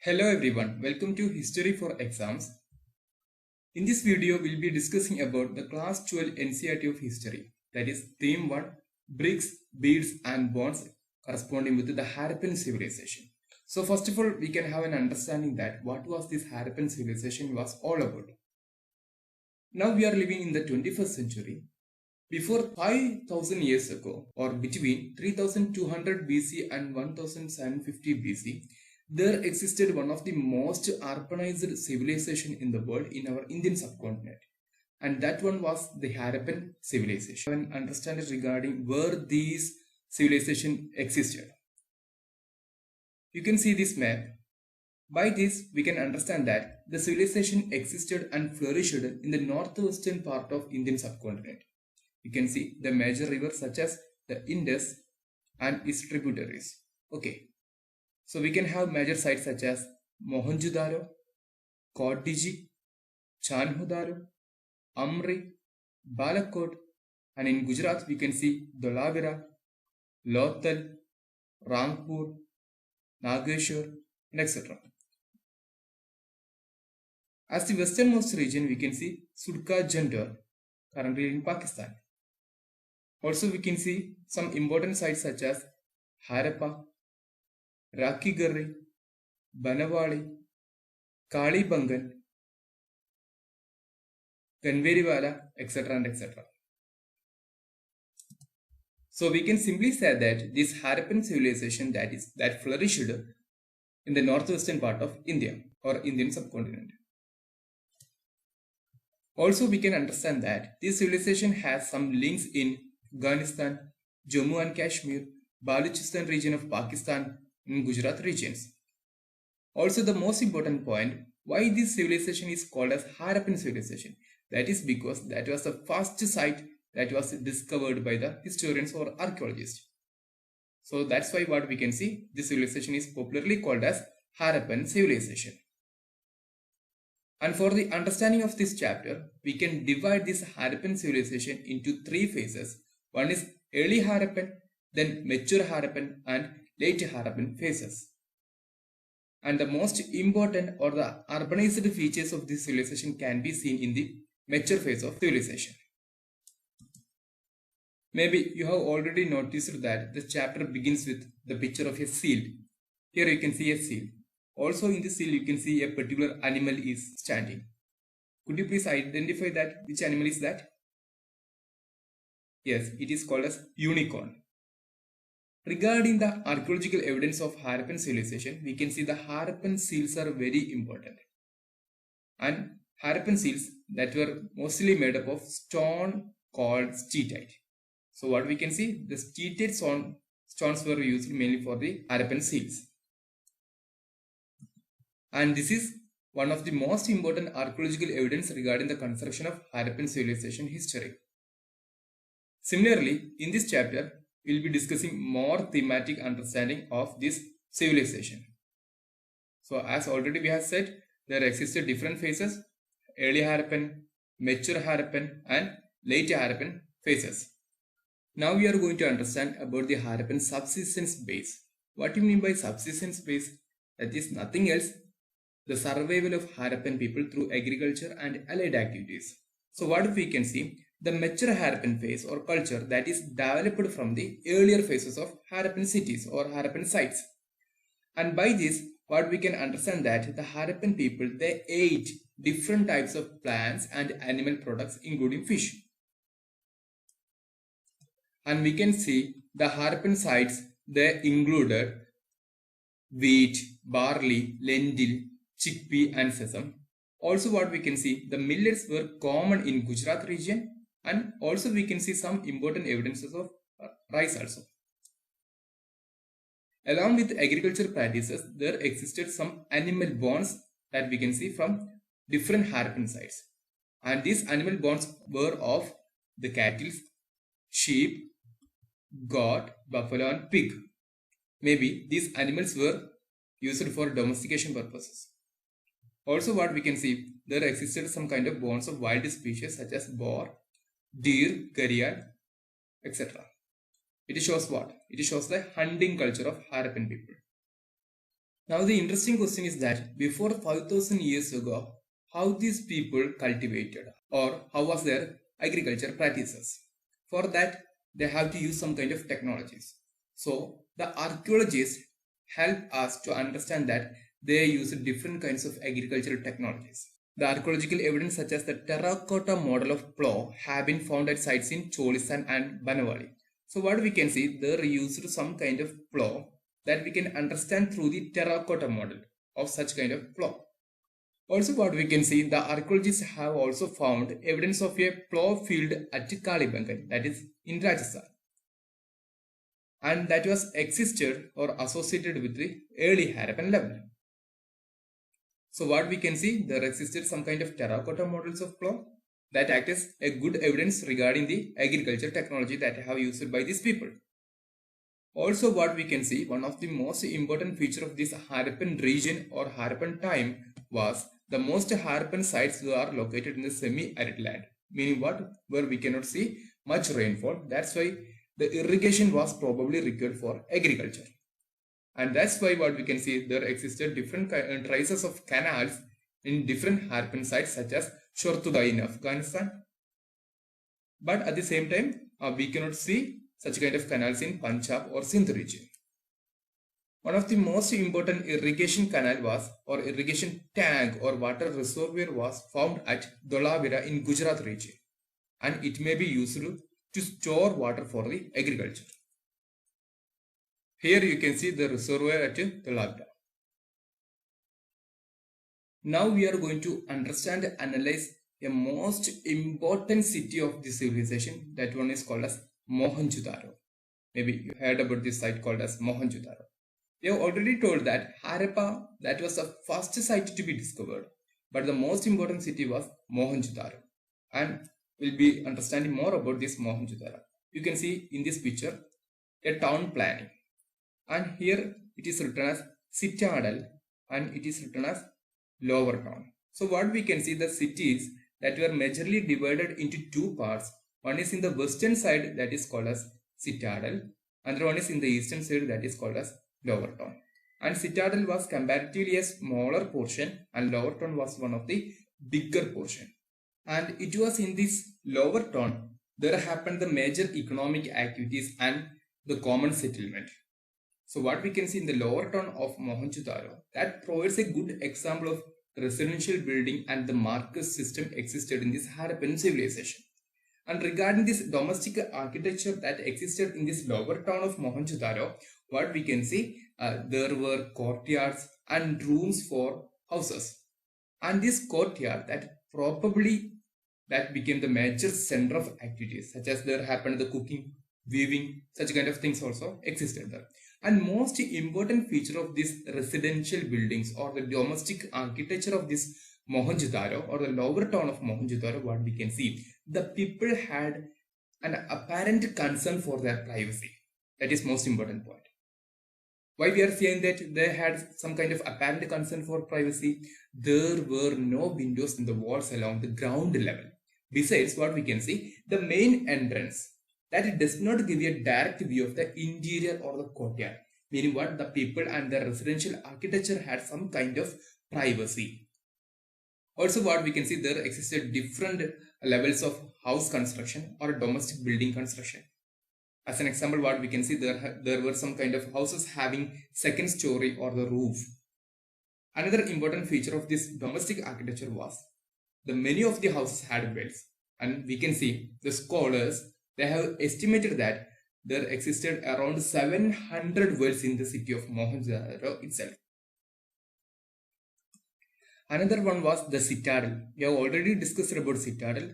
Hello everyone, welcome to History for Exams. In this video, we'll be discussing about the Class 12 NCERT of History. That is Theme 1, Bricks, Beads and Bonds corresponding with the Harappan Civilization. So first of all, we can have an understanding that what was this Harappan Civilization was all about. Now we are living in the 21st century. Before 5000 years ago, or between 3200 BC and 1750 BC, there existed one of the most urbanized civilization in the world in our Indian subcontinent. And that one was the Harappan Civilization. An understanding regarding where these civilization existed. You can see this map. By this, we can understand that the civilization existed and flourished in the northwestern part of Indian subcontinent. You can see the major rivers such as the Indus and its tributaries. Okay. So we can have major sites such as Mohenjo-Daro, Kodiji, Chaper, Amri, Balakot, and in Gujarat we can see Dholavira, Lothal, Rangpur, Nageshwar, and etc. As the westernmost region we can see Subcontinent, currently in Pakistan. Also we can see some important sites such as Harappa, Rakhigarhi, Banawali, Kalibangan, Ganveriwala, etc. and etc. So we can simply say that this Harappan civilization that flourished in the northwestern part of India or Indian subcontinent. Also we can understand that this civilization has some links in Afghanistan, Jammu and Kashmir, Balochistan region of Pakistan, in Gujarat regions. Also the most important point, why this civilization is called as Harappan civilization. That is because that was the first site that was discovered by the historians or archaeologists. So that's why what we can see, this civilization is popularly called as Harappan civilization. And for the understanding of this chapter, we can divide this Harappan civilization into three phases. One is early Harappan, then mature Harappan and late Harappan phases. And the most important or the urbanized features of this civilization can be seen in the mature phase of civilization. Maybe you have already noticed that the chapter begins with the picture of a seal. Here you can see a seal. Also in the seal you can see a particular animal is standing. Could you please identify that? Which animal is that? Yes, it is called as unicorn. Regarding the archaeological evidence of Harappan civilization, we can see the Harappan seals are very important. And Harappan seals that were mostly made up of stone called steatite. So what we can see, the steatite stones were used mainly for the Harappan seals. And this is one of the most important archaeological evidence regarding the construction of Harappan civilization history. Similarly, in this chapter, we'll be discussing more thematic understanding of this civilization. So as already we have said, there existed different phases, early Harappan, mature Harappan and late Harappan phases. Now we are going to understand about the Harappan subsistence base. What do you mean by subsistence base? That is nothing else, the survival of Harappan people through agriculture and allied activities. So what we can see, the mature Harappan phase or culture that is developed from the earlier phases of Harappan cities or Harappan sites. And by this, what we can understand that the Harappan people, they ate different types of plants and animal products including fish. And we can see the Harappan sites, they included wheat, barley, lentil, chickpea and sesame. Also what we can see, the millets were common in Gujarat region. And also we can see some important evidences of rice also. Along with agriculture practices, there existed some animal bonds that we can see from different Harappan sites. And these animal bonds were of the cattle, sheep, goat, buffalo and pig. Maybe these animals were used for domestication purposes. Also what we can see, there existed some kind of bonds of wild species such as boar, deer, gharial, etc. It shows what? It shows the hunting culture of Harappan people. Now the interesting question is that before 5000 years ago, how these people cultivated or how was their agriculture practices. For that, they have to use some kind of technologies. So the archaeologists help us to understand that they use different kinds of agricultural technologies. The archaeological evidence such as the terracotta model of plough have been found at sites in Cholistan and Banavali. So what we can see, they used some kind of plough that we can understand through the terracotta model of such kind of plough. Also what we can see, the archaeologists have also found evidence of a plough field at Kalibangan, that is in Rajasthan. And that was existed or associated with the early Harappan level. So what we can see, there existed some kind of terracotta models of plough that act as a good evidence regarding the agriculture technology that have used by these people. Also what we can see, one of the most important feature of this Harappan region or Harappan time was the most Harappan sites are located in the semi-arid land. Meaning what? Where we cannot see much rainfall. That's why the irrigation was probably required for agriculture. And that's why what we can see, there existed different traces of canals in different Harappan sites such as Shortuda in Afghanistan. But at the same time, we cannot see such kind of canals in Punjab or Sindh region. One of the most important irrigation canal was, or irrigation tank or water reservoir was found at Dholavira in Gujarat region. And it may be used to store water for the agriculture. Here you can see the reservoir at Dholavira. Now we are going to understand and analyze a most important city of this civilization. That one is called as Mohenjo-Daro. Maybe you heard about this site called as Mohenjo-Daro. We have already told that Harappa, that was the first site to be discovered. But the most important city was Mohenjo-Daro. And we'll be understanding more about this Mohenjo-Daro. You can see in this picture a town planning. And here it is written as Citadel and it is written as Lower Town. So what we can see, the cities that were majorly divided into two parts. One is in the western side, that is called as Citadel. Another one is in the eastern side, that is called as Lower Town. And Citadel was comparatively a smaller portion and Lower Town was one of the bigger portion. And it was in this Lower Town there happened the major economic activities and the common settlement. So what we can see in the lower town of Mohenjo-Daro, that provides a good example of residential building and the market system existed in this Harappan civilization. And regarding this domestic architecture that existed in this lower town of Mohenjo-Daro, what we can see, there were courtyards and rooms for houses. And this courtyard that became the major center of activities, such as there happened the cooking, weaving, such kind of things also existed there. And most important feature of these residential buildings or the domestic architecture of this Mohenjo-Daro or the lower town of Mohenjo-Daro, what we can see, the people had an apparent concern for their privacy. That is most important point. Why we are saying that they had some kind of apparent concern for privacy? There were no windows in the walls along the ground level. Besides, what we can see, the main entrance, that it does not give a direct view of the interior or the courtyard. Meaning what? The people and the residential architecture had some kind of privacy. Also what we can see, there existed different levels of house construction or domestic building construction. As an example, what we can see, there were some kind of houses having second story or the roof. Another important feature of this domestic architecture was the many of the houses had wells. And we can see the scholars, they have estimated that there existed around 700 wells in the city of Mohenjo-Daro itself. Another one was the citadel. We have already discussed about citadel.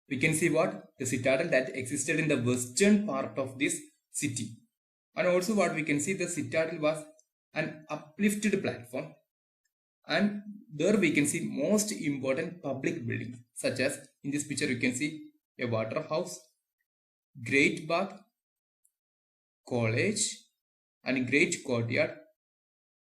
We can see what? The citadel that existed in the western part of this city. And also what we can see, the citadel was an uplifted platform. And there we can see most important public buildings, such as in this picture you can see a water house, great bath, college and great courtyard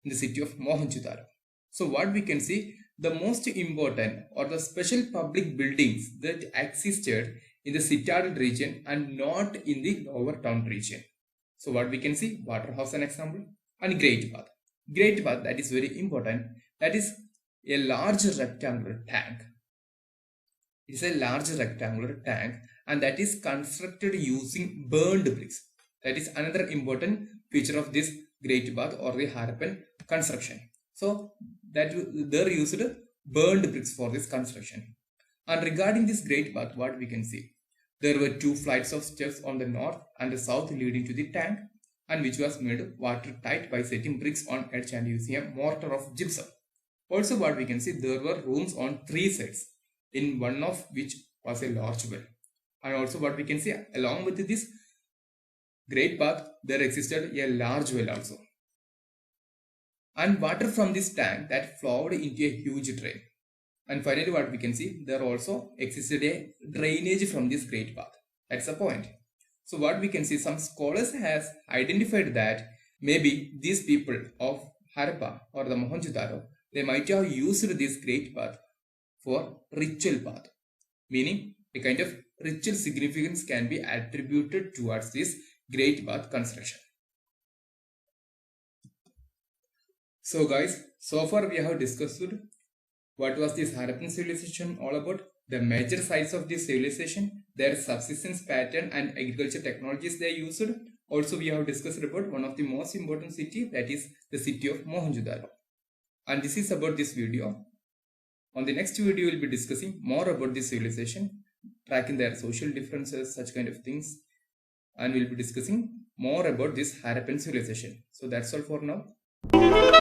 in the city of Mohenjo-Daro. So what we can see, the most important or the special public buildings that existed in the citadel region and not in the lower town region. So what we can see, water house an example and great bath. great bath, that is very important. That is a large rectangular tank. It is a large rectangular tank and that is constructed using burned bricks. That is another important feature of this great bath or the Harappan construction. So that they used burned bricks for this construction. And regarding this great bath, what we can see, there were 2 flights of steps on the north and the south leading to the tank, and which was made watertight by setting bricks on edge and using a mortar of gypsum. Also what we can see, there were rooms on 3 sides, in one of which was a large well. And also what we can see, along with this great bath, there existed a large well also. And water from this tank that flowed into a huge drain. And finally what we can see, there also existed a drainage from this great bath. That's the point. So what we can see, some scholars has identified that maybe these people of Harappa or the Mohenjo-Daro, they might have used this great bath for ritual bath, meaning a kind of ritual significance can be attributed towards this great bath construction. So guys, so far we have discussed what was this Harappan civilization all about, the major sites of this civilization, their subsistence pattern and agriculture technologies they used. Also we have discussed about one of the most important city, that is the city of Mohenjo-Daro. And this is about this video. On the next video we will be discussing more about this civilization, tracking their social differences, such kind of things, and we will be discussing more about this Harappan civilization. So that's all for now.